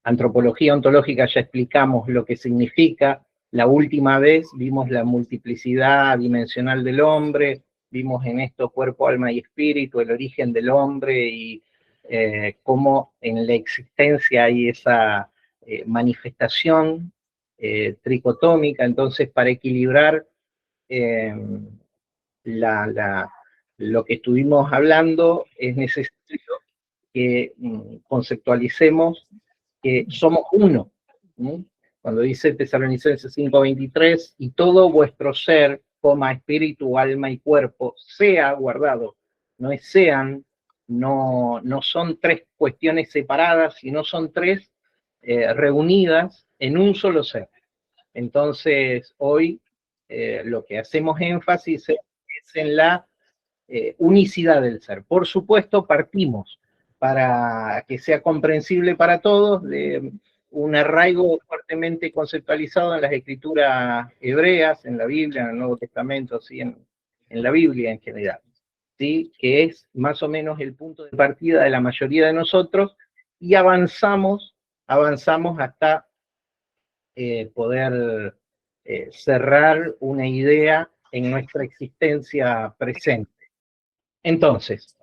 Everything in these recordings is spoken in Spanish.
antropología ontológica ya explicamos lo que significa. La última vez vimos la multiplicidad dimensional del hombre, vimos en esto cuerpo, alma y espíritu, el origen del hombre y cómo en la existencia hay esa manifestación tricotómica. Entonces, para equilibrar lo que estuvimos hablando, es necesario que conceptualicemos que somos uno. Cuando dice Tesalonicenses 5:23, y todo vuestro ser, espíritu, alma y cuerpo, sea guardado. No es sean, no son tres cuestiones separadas, sino son tres reunidas en un solo ser. Entonces, hoy lo que hacemos énfasis es en la unicidad del ser. Por supuesto, partimos para que sea comprensible para todos de un arraigo fuertemente conceptualizado en las escrituras hebreas, en la Biblia, en el Nuevo Testamento, ¿sí? en la Biblia en general, ¿sí? Que es más o menos el punto de partida de la mayoría de nosotros, y avanzamos hasta poder cerrar una idea en nuestra existencia presente. Entonces,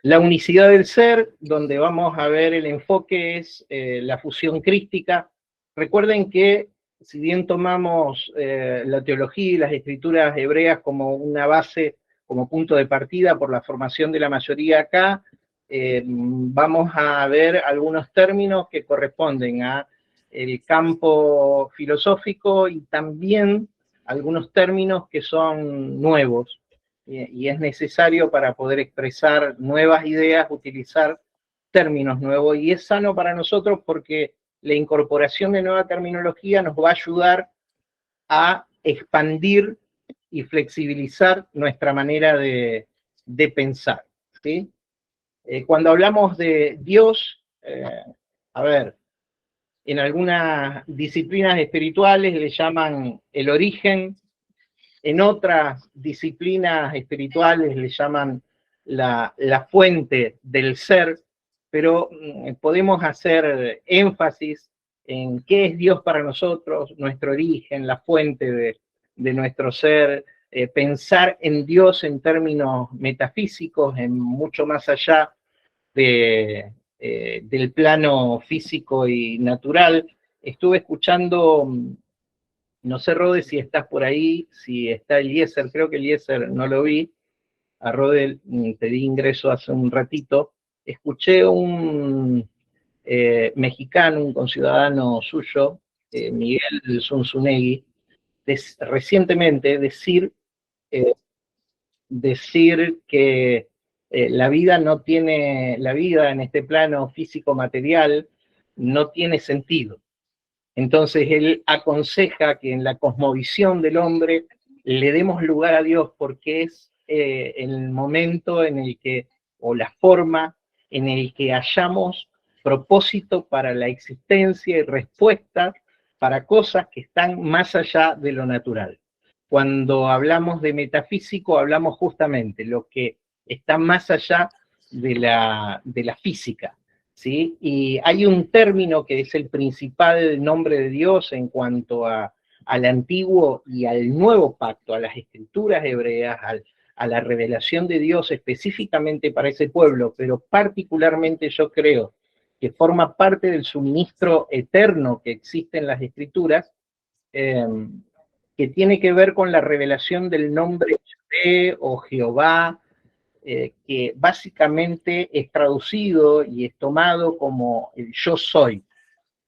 la unicidad del ser, donde vamos a ver el enfoque, es la fusión crística. Recuerden que si bien tomamos la teología y las escrituras hebreas como una base, como punto de partida por la formación de la mayoría acá, vamos a ver algunos términos que corresponden a el campo filosófico y también algunos términos que son nuevos, y es necesario para poder expresar nuevas ideas, utilizar términos nuevos, y es sano para nosotros porque la incorporación de nueva terminología nos va a ayudar a expandir y flexibilizar nuestra manera de pensar, ¿sí? Cuando hablamos de Dios, a ver, en algunas disciplinas espirituales le llaman el origen, en otras disciplinas espirituales le llaman la fuente del ser, pero podemos hacer énfasis en qué es Dios para nosotros, nuestro origen, la fuente de nuestro ser, pensar en Dios en términos metafísicos, en mucho más allá del plano físico y natural. Estuve escuchando, no sé, Rode, si estás por ahí, si está Eliezer, creo que Eliezer no lo vi, a Rode te di ingreso hace un ratito. Escuché un mexicano, un conciudadano suyo, Miguel Zunzunegui, recientemente decir que la vida en este plano físico material no tiene sentido. Entonces él aconseja que en la cosmovisión del hombre le demos lugar a Dios, porque es el momento en el que, o la forma en el que hallamos propósito para la existencia y respuestas para cosas que están más allá de lo natural. Cuando hablamos de metafísico, hablamos justamente lo que está más allá de la física, ¿sí? Y hay un término que es el principal nombre de Dios en cuanto al antiguo y al nuevo pacto, a las escrituras hebreas, a la revelación de Dios específicamente para ese pueblo, pero particularmente yo creo que forma parte del suministro eterno que existe en las escrituras, que tiene que ver con la revelación del nombre Yahvé o Jehová, que básicamente es traducido y es tomado como el yo soy,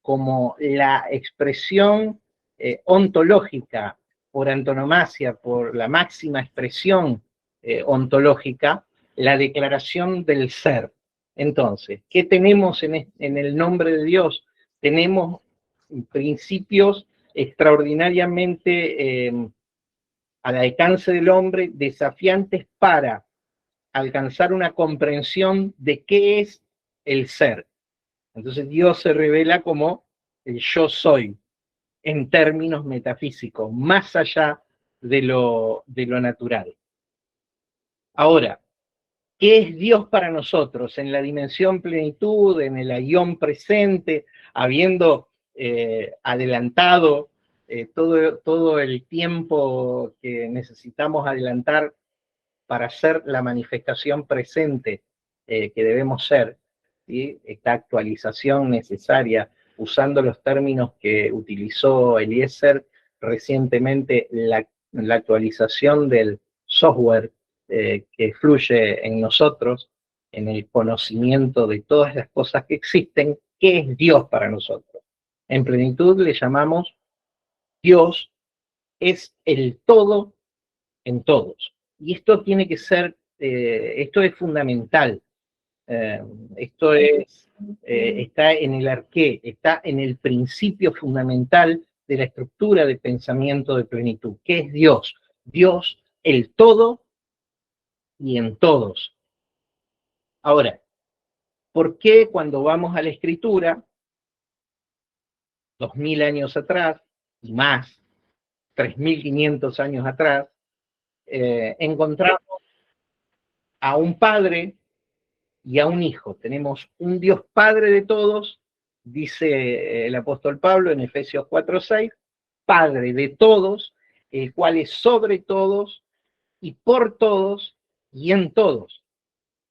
como la expresión ontológica por antonomasia, por la máxima expresión ontológica, la declaración del ser. Entonces, ¿qué tenemos en el nombre de Dios? Tenemos principios extraordinariamente al alcance del hombre, desafiantes para alcanzar una comprensión de qué es el ser. Entonces Dios se revela como el yo soy, en términos metafísicos, más allá de lo natural. Ahora, ¿Qué es Dios para nosotros en la dimensión plenitud, en el aión presente, habiendo adelantado todo el tiempo que necesitamos adelantar para ser la manifestación presente que debemos ser, ¿sí? Esta actualización necesaria, usando los términos que utilizó Eliezer recientemente, la actualización del software que fluye en nosotros, en el conocimiento de todas las cosas que existen. ¿Qué es Dios para nosotros? En plenitud le llamamos Dios es el todo en todos. Y esto tiene que ser, esto es fundamental. Esto está en el arqué, está en el principio fundamental de la estructura de pensamiento de plenitud. ¿Qué es Dios? Dios, el todo y en todos. Ahora, ¿por qué cuando vamos a la Escritura, 2000 años atrás y más, 3500 años atrás, encontramos a un padre y a un hijo? Tenemos un Dios Padre de todos, dice el apóstol Pablo en Efesios 4:6, Padre de todos, el cual es sobre todos y por todos y en todos.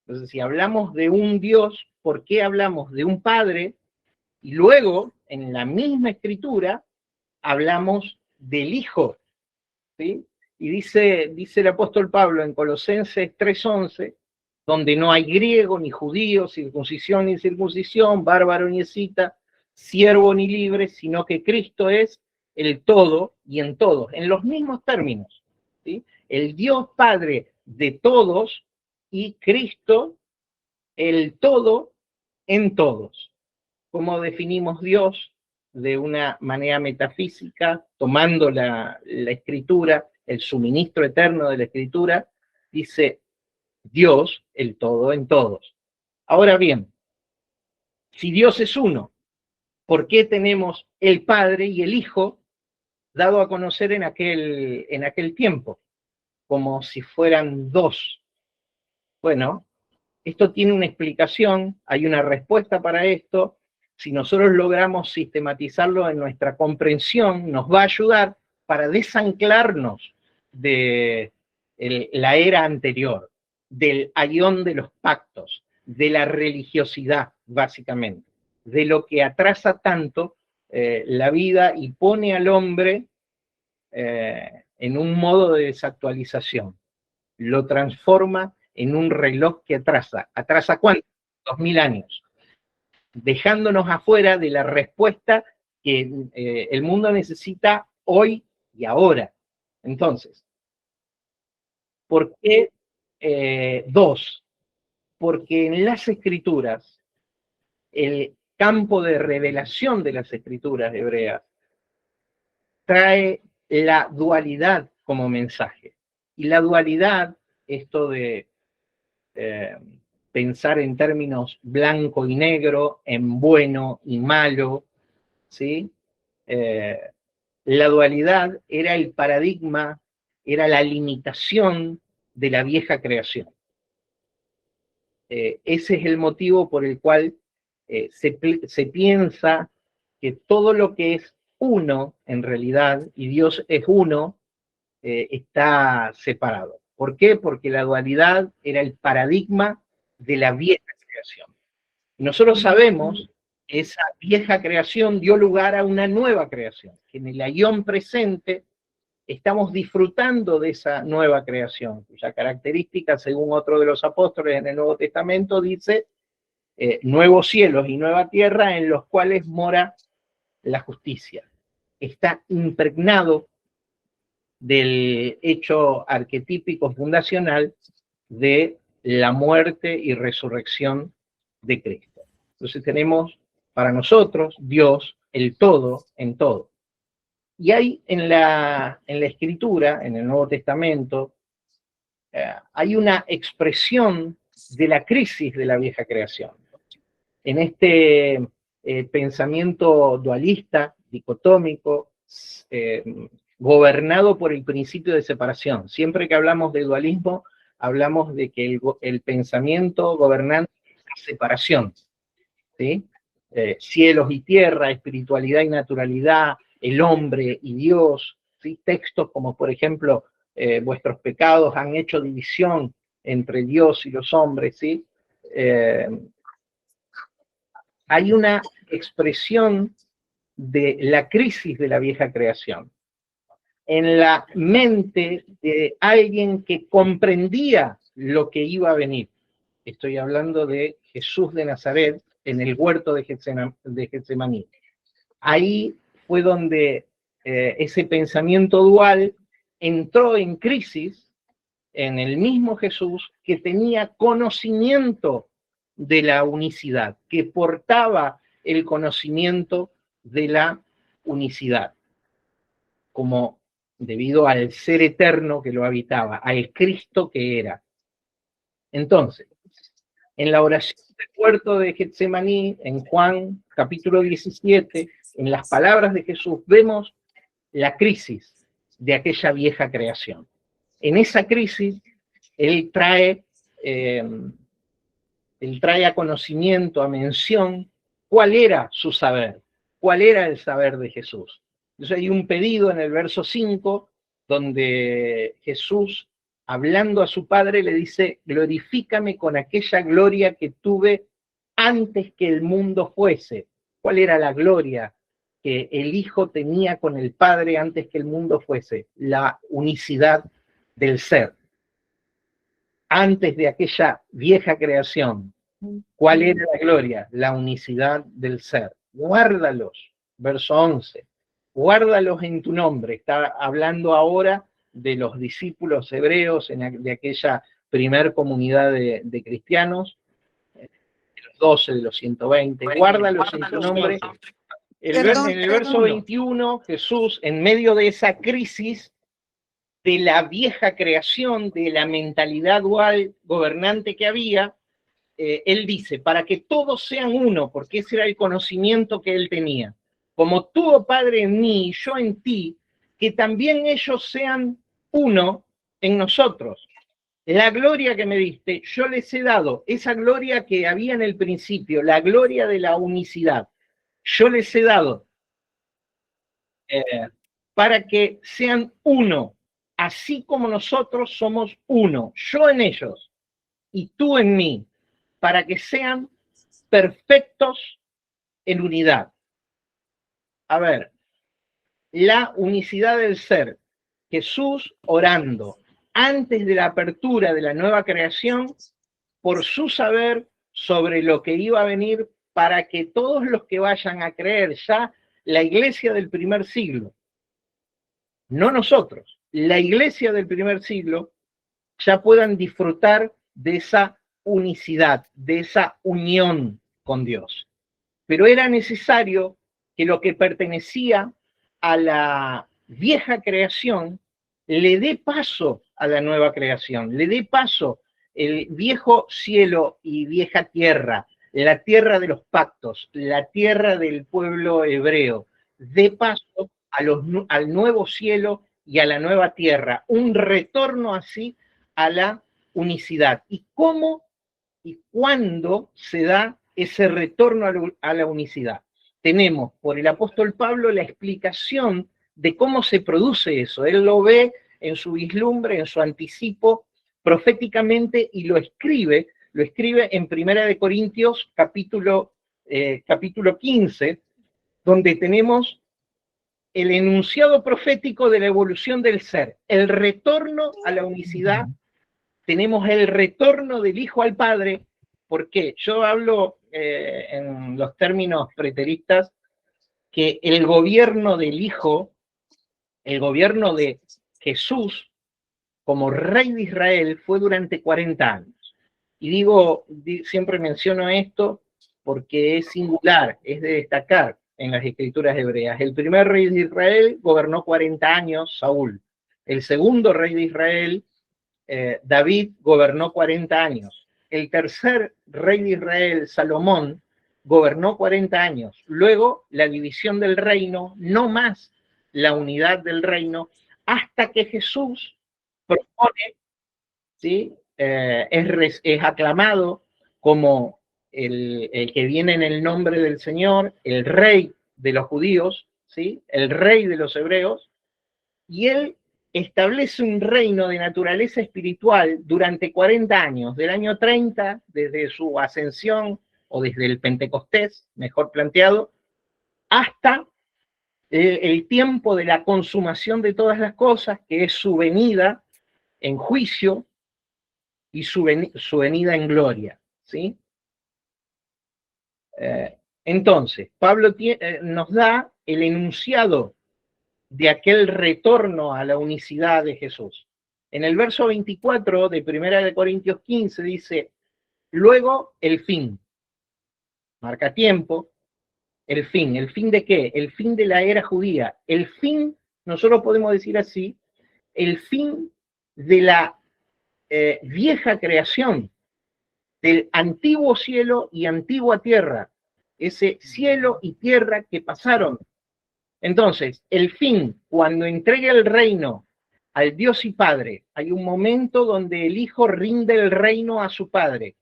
Entonces, si hablamos de un Dios, ¿por qué hablamos de un Padre? Y luego, en la misma escritura, hablamos del Hijo, ¿sí? Y dice el apóstol Pablo en Colosenses 3:11, donde no hay griego ni judío, circuncisión ni circuncisión, bárbaro ni escita, siervo ni libre, sino que Cristo es el todo y en todos, en los mismos términos, ¿sí? El Dios Padre de todos y Cristo el todo en todos. ¿Cómo definimos Dios? De una manera metafísica, tomando la escritura, el suministro eterno de la escritura, dice Dios, el todo en todos. Ahora bien, si Dios es uno, ¿por qué tenemos el Padre y el Hijo dado a conocer en aquel tiempo? Como si fueran dos. Bueno, esto tiene una explicación, hay una respuesta para esto. Si nosotros logramos sistematizarlo en nuestra comprensión, nos va a ayudar para desanclarnos de la era anterior, del aión de los pactos, de la religiosidad, básicamente, de lo que atrasa tanto la vida y pone al hombre en un modo de desactualización. Lo transforma en un reloj que atrasa. ¿Atrasa cuánto? 2000 años. Dejándonos afuera de la respuesta que el mundo necesita hoy y ahora. Entonces, ¿por qué dos? Porque en las escrituras, el campo de revelación de las escrituras hebreas trae la dualidad como mensaje. Y la dualidad, esto de pensar en términos blanco y negro, en bueno y malo, ¿sí? La dualidad era el paradigma, era la limitación de la vieja creación. Ese es el motivo por el cual se piensa que todo lo que es uno, en realidad, y Dios es uno, está separado. ¿Por qué? Porque la dualidad era el paradigma de la vieja creación. Y nosotros sabemos que esa vieja creación dio lugar a una nueva creación, que en el aión presente estamos disfrutando de esa nueva creación, cuya característica, según otro de los apóstoles en el Nuevo Testamento, dice nuevos cielos y nueva tierra en los cuales mora la justicia. Está impregnado del hecho arquetípico fundacional de la muerte y resurrección de Cristo. Entonces tenemos para nosotros Dios, el todo en todo. Y hay en la Escritura, en el Nuevo Testamento, hay una expresión de la crisis de la vieja creación. En este pensamiento dualista, dicotómico, gobernado por el principio de separación. Siempre que hablamos de dualismo, hablamos de que el pensamiento gobernante es la separación, ¿sí? Cielos y tierra, espiritualidad y naturalidad, el hombre y Dios, ¿sí? Textos como, por ejemplo, vuestros pecados han hecho división entre Dios y los hombres, ¿sí? Hay una expresión de la crisis de la vieja creación en la mente de alguien que comprendía lo que iba a venir. Estoy hablando de Jesús de Nazaret en el huerto de Getsemaní. Ahí fue donde ese pensamiento dual entró en crisis en el mismo Jesús, que tenía conocimiento de la unicidad, que portaba el conocimiento de la unicidad, como debido al ser eterno que lo habitaba, al Cristo que era. Entonces, en la oración del huerto de Getsemaní, en Juan capítulo 17, en las palabras de Jesús, vemos la crisis de aquella vieja creación. En esa crisis, él trae a conocimiento, a mención, cuál era su saber, cuál era el saber de Jesús. Entonces hay un pedido en el verso 5, donde Jesús, hablando a su Padre, le dice, glorifícame con aquella gloria que tuve antes que el mundo fuese. ¿Cuál era la gloria que el Hijo tenía con el Padre antes que el mundo fuese? La unicidad del ser. Antes de aquella vieja creación, ¿cuál era la gloria? La unicidad del ser. Guárdalos, verso 11, guárdalos en tu nombre. Está hablando ahora de los discípulos hebreos de aquella primer comunidad de cristianos, de los 12, de los 120, guárdalos en tu nombre. En el verso 21, Jesús, en medio de esa crisis de la vieja creación, de la mentalidad dual gobernante que había, él dice, para que todos sean uno, porque ese era el conocimiento que él tenía. Como tú, oh Padre, en mí y yo en ti, que también ellos sean uno en nosotros. La gloria que me diste, yo les he dado, esa gloria que había en el principio, la gloria de la unicidad, yo les he dado para que sean uno, así como nosotros somos uno, yo en ellos y tú en mí, para que sean perfectos en unidad. A ver, la unicidad del ser. Jesús orando antes de la apertura de la nueva creación por su saber sobre lo que iba a venir para que todos los que vayan a creer, ya la iglesia del primer siglo, no nosotros, la iglesia del primer siglo, ya puedan disfrutar de esa unicidad, de esa unión con Dios. Pero era necesario que lo que pertenecía a la vieja creación le dé paso a la nueva creación, le dé paso el viejo cielo y vieja tierra, la tierra de los pactos, la tierra del pueblo hebreo, dé paso al nuevo cielo y a la nueva tierra, un retorno así a la unicidad. ¿Y cómo y cuándo se da ese retorno a la unicidad? Tenemos por el apóstol Pablo la explicación de cómo se produce eso. Él lo ve en su vislumbre, en su anticipo, proféticamente, y lo escribe en 1 Corintios capítulo 15, donde tenemos el enunciado profético de la evolución del ser, el retorno a la unicidad. Tenemos el retorno del Hijo al Padre. ¿Por qué? Yo hablo en los términos preteristas que el gobierno del Hijo, el gobierno de Jesús como rey de Israel fue durante 40 años. Y siempre menciono esto porque es singular, es de destacar en las escrituras hebreas. El primer rey de Israel gobernó 40 años, Saúl. El segundo rey de Israel, David, gobernó 40 años. El tercer rey de Israel, Salomón, gobernó 40 años. Luego, la división del reino, no más la unidad del reino, hasta que Jesús propone, ¿sí?, es aclamado como el que viene en el nombre del Señor, el rey de los judíos, ¿sí? El rey de los hebreos, y él establece un reino de naturaleza espiritual durante 40 años, del año 30, desde su ascensión, o desde el Pentecostés, mejor planteado, hasta el tiempo de la consumación de todas las cosas, que es su venida en juicio y su venida en gloria, ¿sí? Entonces, Pablo nos da el enunciado de aquel retorno a la unicidad de Jesús. En el verso 24 de 1 Corintios 15 dice, luego el fin, marca tiempo, ¿el fin de qué? El fin de la era judía, el fin, nosotros podemos decir así, el fin de la vieja creación, del antiguo cielo y antigua tierra, ese cielo y tierra que pasaron. Entonces, el fin, cuando entregue el reino al Dios y Padre, hay un momento donde el Hijo rinde el reino a su Padre,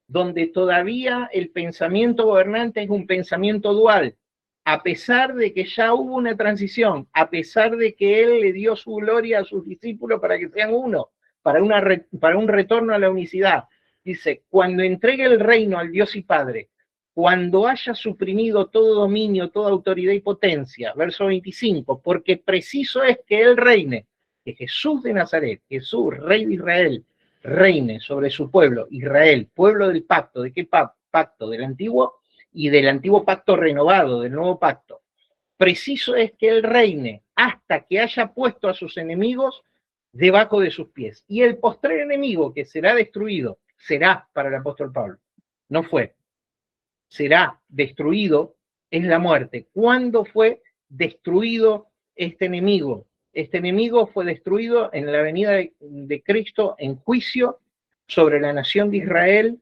donde todavía el pensamiento gobernante es un pensamiento dual, a pesar de que ya hubo una transición, a pesar de que Él le dio su gloria a sus discípulos para que sean uno, para un retorno a la unicidad. Dice, cuando entregue el reino al Dios y Padre, cuando haya suprimido todo dominio, toda autoridad y potencia, verso 25, porque preciso es que Él reine, que Jesús de Nazaret, Jesús, Rey de Israel, reine sobre su pueblo, Israel, pueblo del pacto. ¿De qué pacto? Del antiguo y del antiguo pacto renovado, del nuevo pacto. Preciso es que Él reine hasta que haya puesto a sus enemigos debajo de sus pies. Y el postrer enemigo que será destruido, será para el apóstol Pablo, no fue, será destruido, es la muerte. ¿Cuándo fue destruido este enemigo? Este enemigo fue destruido en la venida de Cristo en juicio sobre la nación de Israel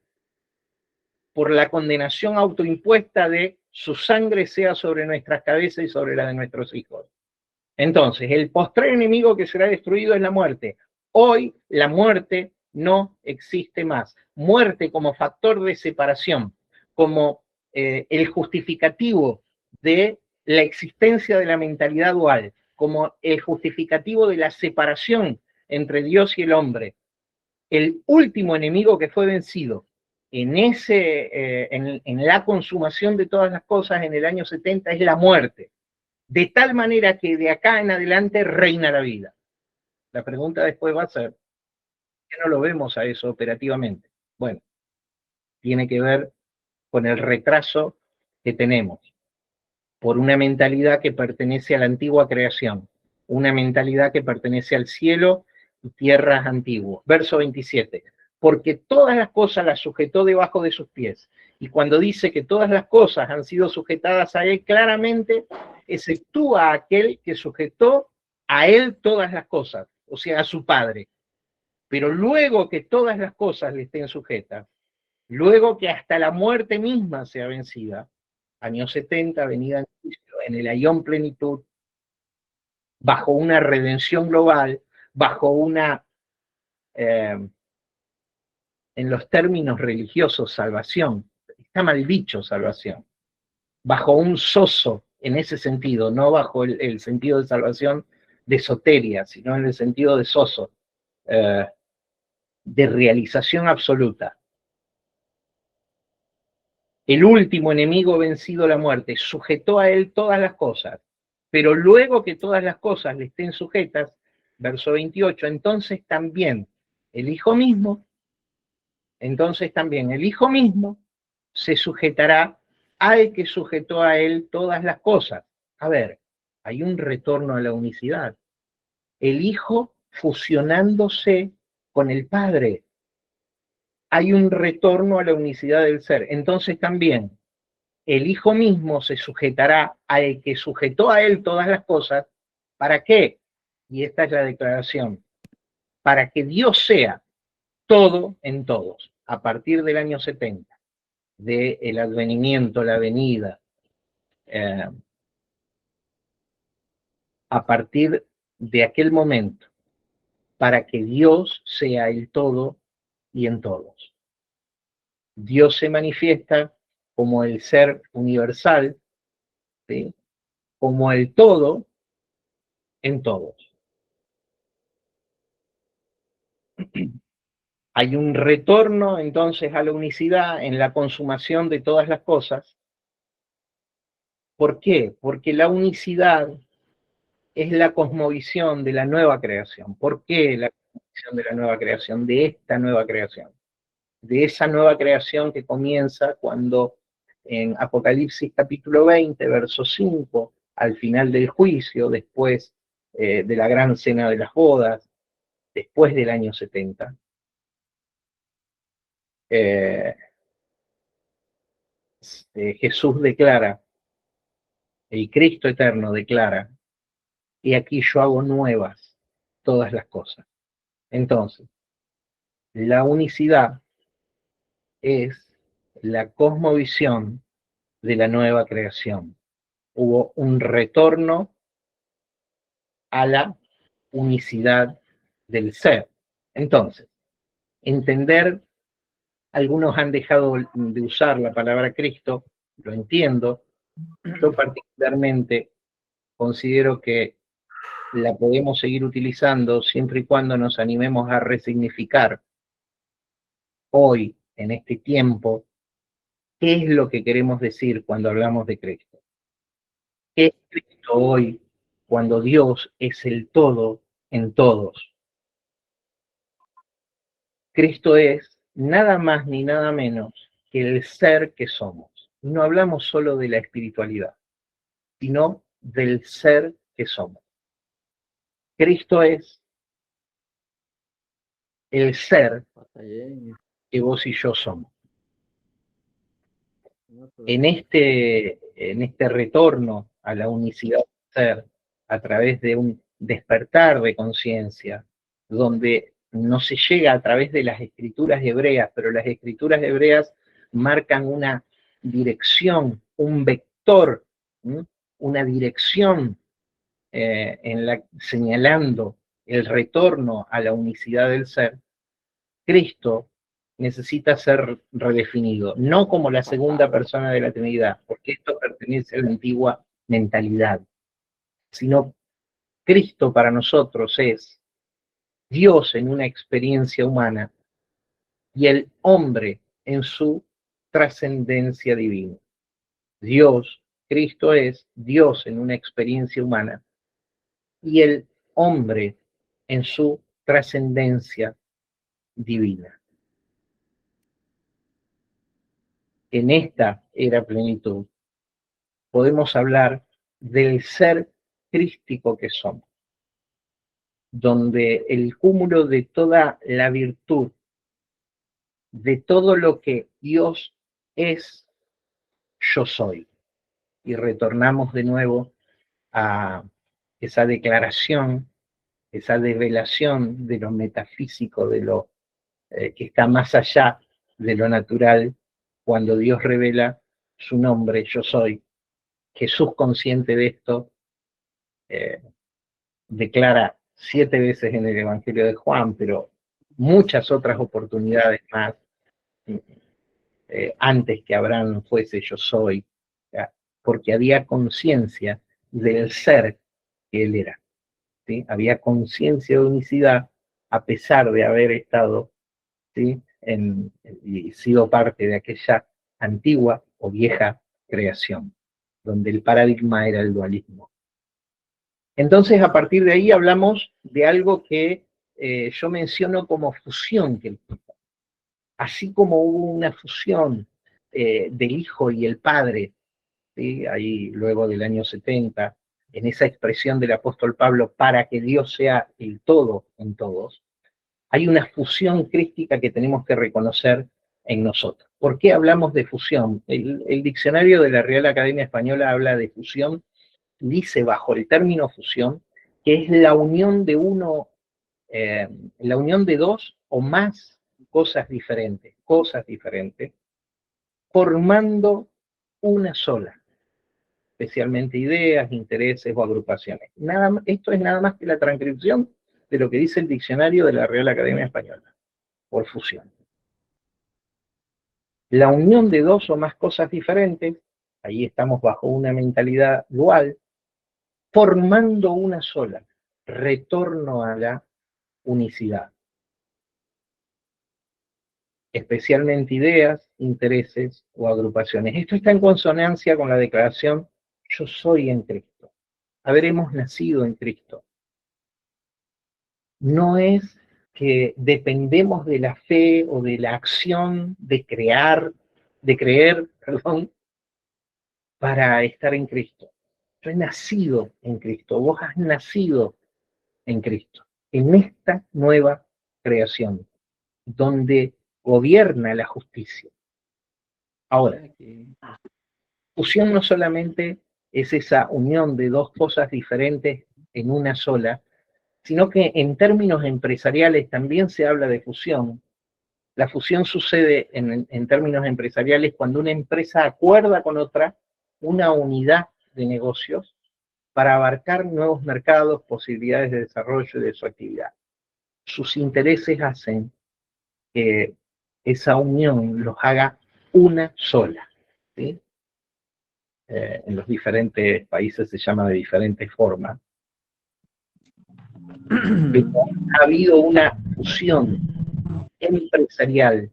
por la condenación autoimpuesta de su sangre sea sobre nuestras cabezas y sobre la de nuestros hijos. Entonces, el postrer enemigo que será destruido es la muerte. Hoy la muerte no existe más. Muerte como factor de separación, como el justificativo de la existencia de la mentalidad dual, como el justificativo de la separación entre Dios y el hombre. El último enemigo que fue vencido en la consumación de todas las cosas en el año 70 es la muerte. De tal manera que de acá en adelante reina la vida. La pregunta después va a ser, ¿por qué no lo vemos a eso operativamente? Bueno, tiene que ver con el retraso que tenemos por una mentalidad que pertenece a la antigua creación, una mentalidad que pertenece al cielo y tierras antiguos. Verso 27, porque todas las cosas las sujetó debajo de sus pies. Y cuando dice que todas las cosas han sido sujetadas a Él, claramente exceptúa a aquel que sujetó a Él todas las cosas, o sea, a su Padre. Pero luego que todas las cosas le estén sujetas, luego que hasta la muerte misma sea vencida, año 70, venida en juicio, en el ayón plenitud, bajo una redención global, bajo una, en los términos religiosos, salvación, está mal dicho salvación, bajo un soso en ese sentido, no bajo el sentido de salvación de soteria, sino en el sentido de soso, de realización absoluta. El último enemigo vencido, la muerte, sujetó a él todas las cosas, pero luego que todas las cosas le estén sujetas, verso 28, entonces también el Hijo mismo se sujetará al que sujetó a él todas las cosas. A ver, hay un retorno a la unicidad. El Hijo fusionándose con el Padre. Hay un retorno a la unicidad del ser. Entonces también el Hijo mismo se sujetará al que sujetó a él todas las cosas. ¿Para qué? Y esta es la declaración. Para que Dios sea todo en todos, a partir del año 70, del advenimiento, la venida, a partir de aquel momento, para que Dios sea el todo y en todos. Dios se manifiesta como el ser universal, ¿sí? Como el todo en todos. Hay un retorno entonces a la unicidad en la consumación de todas las cosas. ¿Por qué? Porque la unicidad es la cosmovisión de la nueva creación. ¿Por qué la cosmovisión de la nueva creación? De esta nueva creación. De esa nueva creación que comienza cuando en Apocalipsis capítulo 20, verso 5, al final del juicio, después de la gran cena de las bodas, después del año 70, Jesús declara, el Cristo eterno declara, y aquí yo hago nuevas todas las cosas. Entonces, la unicidad es la cosmovisión de la nueva creación. Hubo un retorno a la unicidad del ser. Entonces, entender, algunos han dejado de usar la palabra Cristo, lo entiendo. Yo particularmente considero que la podemos seguir utilizando siempre y cuando nos animemos a resignificar hoy, en este tiempo, qué es lo que queremos decir cuando hablamos de Cristo. ¿Qué es Cristo hoy cuando Dios es el todo en todos? Cristo es nada más ni nada menos que el ser que somos. No hablamos solo de la espiritualidad, sino del ser que somos. Cristo es el ser que vos y yo somos. En este retorno a la unicidad del ser, a través de un despertar de conciencia, donde no se llega a través de las escrituras hebreas, pero las escrituras hebreas marcan una dirección, un vector, ¿sí? Una dirección señalando el retorno a la unicidad del ser. Cristo necesita ser redefinido, no como la segunda persona de la Trinidad, porque esto pertenece a la antigua mentalidad, sino Cristo para nosotros es Dios en una experiencia humana y el hombre en su trascendencia divina. Dios, Cristo es Dios en una experiencia humana y el hombre en su trascendencia divina. En esta era plenitud podemos hablar del ser crístico que somos, donde el cúmulo de toda la virtud, de todo lo que Dios es, yo soy. Y retornamos de nuevo a esa declaración, esa revelación de lo metafísico, de lo que está más allá de lo natural, cuando Dios revela su nombre, yo soy. Jesús, consciente de esto, declara 7 veces en el Evangelio de Juan, pero muchas otras oportunidades más, antes que Abraham fuese yo soy, porque había conciencia del ser que él era, ¿sí? Había conciencia de unicidad a pesar de haber estado, ¿sí? Y sido parte de aquella antigua o vieja creación, donde el paradigma era el dualismo. Entonces, a partir de ahí hablamos de algo que yo menciono como fusión, que así como hubo una fusión del Hijo y el Padre, ¿sí? Ahí luego del año 70, en esa expresión del apóstol Pablo, para que Dios sea el todo en todos, hay una fusión crística que tenemos que reconocer en nosotros. ¿Por qué hablamos de fusión? El diccionario de la Real Academia Española habla de fusión, dice bajo el término fusión, que es la unión de la unión de dos o más cosas diferentes, formando una sola, especialmente ideas, intereses o agrupaciones. Esto es nada más que la transcripción de lo que dice el diccionario de la Real Academia Española, por fusión. La unión de dos o más cosas diferentes, ahí estamos bajo una mentalidad dual, formando una sola, retorno a la unicidad. Especialmente ideas, intereses o agrupaciones. Esto está en consonancia con la declaración yo soy en Cristo. Habremos nacido en Cristo. No es que dependemos de la fe o de la acción de creer, para estar en Cristo. Yo he nacido en Cristo, vos has nacido en Cristo, en esta nueva creación, donde gobierna la justicia. Ahora, fusión no solamente es esa unión de dos cosas diferentes en una sola, sino que en términos empresariales también se habla de fusión. La fusión sucede en términos empresariales cuando una empresa acuerda con otra una unidad de negocios para abarcar nuevos mercados, posibilidades de desarrollo de su actividad. Sus intereses hacen que esa unión los haga una sola, ¿sí? En los diferentes países se llama de diferentes formas. Pero ha habido una fusión empresarial,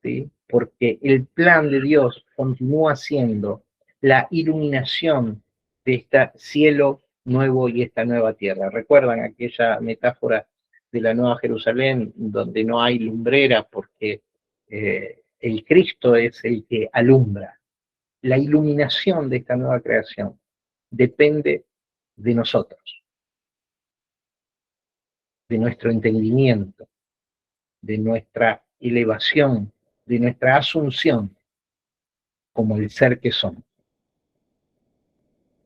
¿sí? Porque el plan de Dios continúa siendo la iluminación de este cielo nuevo y esta nueva tierra. ¿Recuerdan aquella metáfora de la Nueva Jerusalén donde no hay lumbrera porque el Cristo es el que alumbra? La iluminación de esta nueva creación depende de nosotros, de nuestro entendimiento, de nuestra elevación, de nuestra asunción como el ser que somos.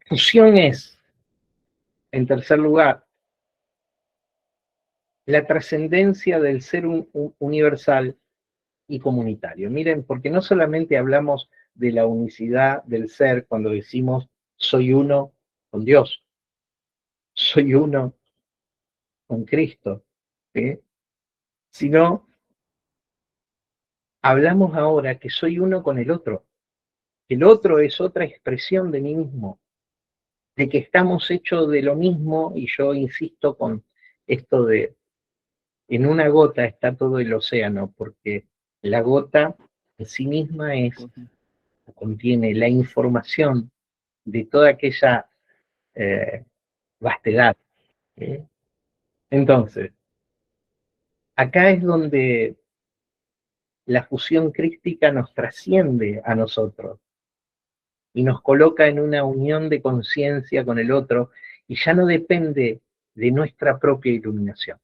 Fusión es, en tercer lugar, la trascendencia del ser universal y comunitario. Miren, porque no solamente hablamos de la unicidad del ser cuando decimos soy uno con Dios, soy uno con Cristo, ¿sí? Sino hablamos ahora que soy uno con el otro. El otro es otra expresión de mí mismo, de que estamos hechos de lo mismo, y yo insisto con esto de en una gota está todo el océano, porque la gota en sí misma contiene la información de toda aquella vastedad. ¿Sí? Entonces, acá es donde la fusión crística nos trasciende a nosotros y nos coloca en una unión de conciencia con el otro, y ya no depende de nuestra propia iluminación.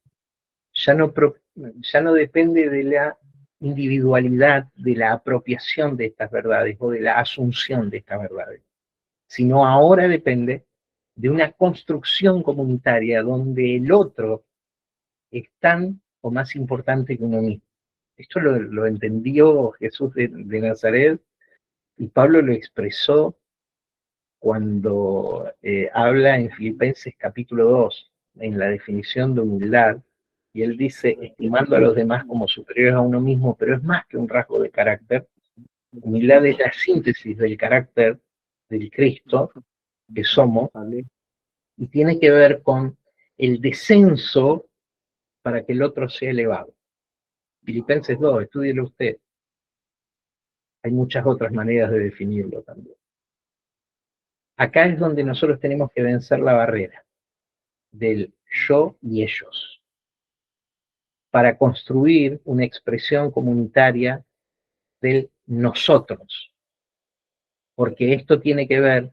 Ya no depende de la individualidad, de la apropiación de estas verdades o de la asunción de estas verdades, sino ahora depende de una construcción comunitaria donde el otro es tan o más importante que uno mismo. Esto lo entendió Jesús de Nazaret, y Pablo lo expresó cuando habla en Filipenses capítulo 2, en la definición de humildad, y él dice, estimando a los demás como superiores a uno mismo, pero es más que un rasgo de carácter. Humildad es la síntesis del carácter del Cristo que somos, y tiene que ver con el descenso para que el otro sea elevado. Filipenses 2, estúdielo usted. Hay muchas otras maneras de definirlo también. Acá es donde nosotros tenemos que vencer la barrera del yo y ellos, para construir una expresión comunitaria del nosotros, porque esto tiene que ver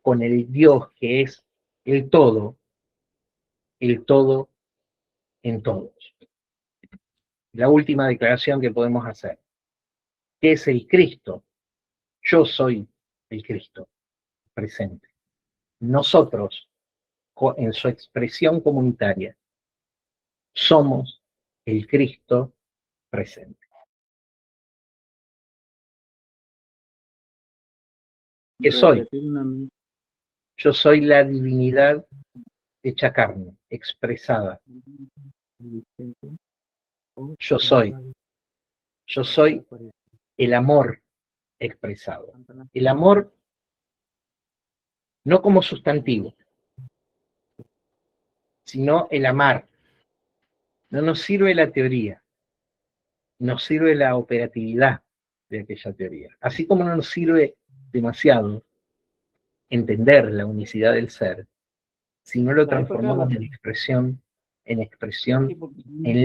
con el Dios que es el todo en todos. La última declaración que podemos hacer, ¿qué es el Cristo? Yo soy el Cristo presente. Nosotros, en su expresión comunitaria, somos el Cristo presente. ¿Qué soy? Yo soy la divinidad hecha carne, expresada. Yo soy el amor expresado. El amor no como sustantivo, sino el amar. No nos sirve la teoría, nos sirve la operatividad de aquella teoría. Así como no nos sirve demasiado entender la unicidad del ser, si no lo transformamos en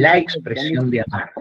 la expresión de amar.